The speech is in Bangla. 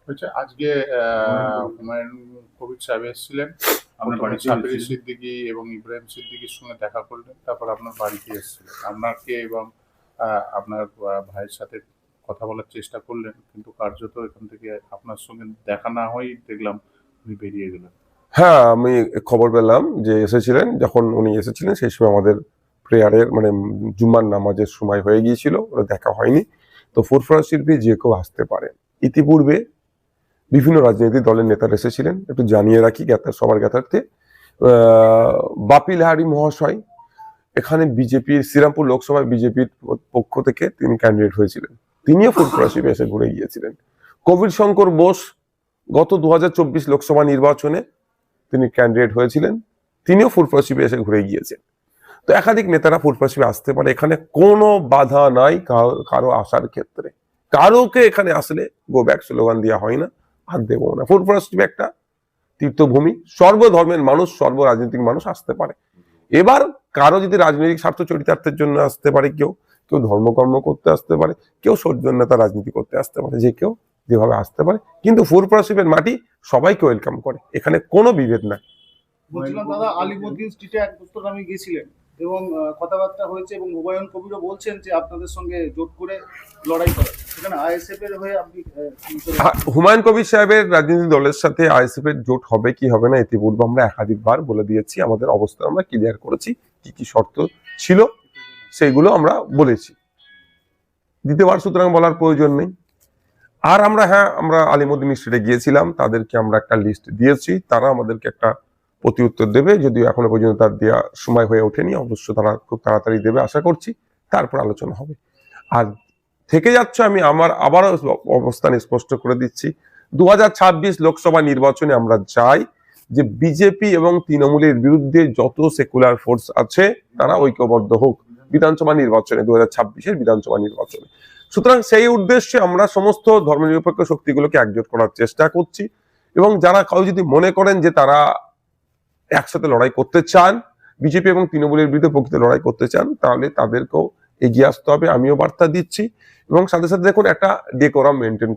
হয়েছে আজকে হুমায়ুন কবির সাহেব এসেছিলেন। আপনার প্রথমে বাড়িতে সাবির এসেছিলেন? সিদ্দিকী এবং ইব্রাহিম সিদ্দিকীর সঙ্গে দেখা করলেন, তারপর আপনার বাড়িতে এসেছিলেন। আপনাকে এবং আপনার ভাইয়ের সাথে কথা বলার চেষ্টা করলেন, কিন্তু কার্যত এখান থেকে আপনার সঙ্গে দেখা না হয়েই দেখলাম উনি বেরিয়ে গেলেন। হ্যাঁ, আমি খবর পেলাম যে এসেছিলেন। যখন উনি এসেছিলেন সেই সময় আমাদের প্রেয়ারের মানে জুম্মার নামাজের সময় হয়ে গিয়েছিল, ওরা দেখা হয়নি। তো ফুরফুরা শিল্পী যে কেউ আসতে পারে। ইতিপূর্বে বিভিন্ন রাজনৈতিক দলের নেতারা এসেছিলেন, একটু জানিয়ে রাখি সবার জ্ঞাতার্থে। বাপি লাহিড়ী মহাশয় এখানে বিজেপির শ্রীরামপুর লোকসভায় বিজেপির পক্ষ থেকে তিনি ক্যান্ডিডেট হয়েছিলেন, তিনিও ফুরফুরা শিল্পে এসে ঘুরে গিয়েছিলেন। কবির শঙ্কর বোস গত 2024 লোকসভা নির্বাচনে তিনি ক্যান্ডিডেট হয়েছিলেন, তিনিও ফুরফুরা শিবে এসে ঘুরে গিয়েছেন। তো একাধিক নেতারা ফুরফুরা শিবে আসতে পারে, এখানে কোনো বাধা নাই কারো আসার ক্ষেত্রে। কারোকে এখানে আসলে গো ব্যাক স্লোগান দেওয়া হয় না, আর দেবো না। ফুরফুরা শিবে একটা তীর্থভূমি, সর্বধর্মের মানুষ, সর্ব রাজনৈতিক মানুষ আসতে পারে। এবার কারো যদি রাজনৈতিক স্বার্থ চরিতার্থের জন্য আসতে পারে, কেউ কেউ ধর্মকর্ম করতে আসতে পারে, কেউ সৌজন্যতা রাজনীতি করতে আসতে পারে, যে কেউ যেভাবে আসতে পারে। কিন্তু ফুরফুরা শিবের মাটি সবাইকে ওয়েলকাম করে, এখানে কোনো বিভেদ নাই। বলছিলাম দাদা, আলিমুদ্দিন স্ট্রিটে এক পুস্তকামি গিয়েছিলেন এবং কথাবার্তা হয়েছে এবং হুমায়ুন কবিরও বলছেন যে আপনাদের সঙ্গে জোট করে লড়াই করে, সেখানে আইএসএফ এর হয়ে আপনি হুমায়ুন কবির সাহেবের রাজনৈতিক দলের সাথে আইএসএফ এর জোট হবে কি হবে না ইতিপূর্বে আমরা একাধিকবার বলে দিয়েছি, আমাদের অবস্থান আমরা ক্লিয়ার করেছি, কি কি শর্ত ছিল সেইগুলো আমরা বলেছি, দ্বিতীয়বার সুতরাং বলার প্রয়োজন নেই। আর আমরা আলিমুদ্দিন স্ট্রিটে গিয়েছিলাম, তাদেরকে আমরা একটা লিস্ট দিয়েছি, তারা আমাদেরকে একটা প্রতি উত্তর দেবে, যদিও এখনো পর্যন্ত তার দেওয়া সময় হয়ে ওঠেনি, অবশ্য তারা খুব তাড়াতাড়ি দেবে আশা করছি, তারপর আলোচনা হবে। আর থেকে যাচ্ছে, আমি আমার আবারও অবস্থান স্পষ্ট করে দিচ্ছি, 2026 লোকসভা নির্বাচনে আমরা চাই যে বিজেপি এবং তৃণমূলের বিরুদ্ধে যত সেকুলার ফোর্স আছে তারা ঐক্যবদ্ধ হোক বিধানসভা নির্বাচনে, 2026-এর বিধানসভা নির্বাচনে। সুতরাং সেই উদ্দেশ্যে আমরা সমস্ত ধর্মনিরপেক্ষ শক্তিগুলোকে একজোট করার চেষ্টা করছি, এবং যারা কেউ যদি মনে করেন যে তারা একসাথে লড়াই করতে চান, বিজেপি এবং তৃণমূলের বিরুদ্ধে প্রকৃত লড়াই করতে চান, তাহলে তাদেরকেও এগিয়ে আসতে হবে, আমিও বার্তা দিচ্ছি। এবং সাথে সাথে দেখুন, একটা ডেকোরাম মেনটেন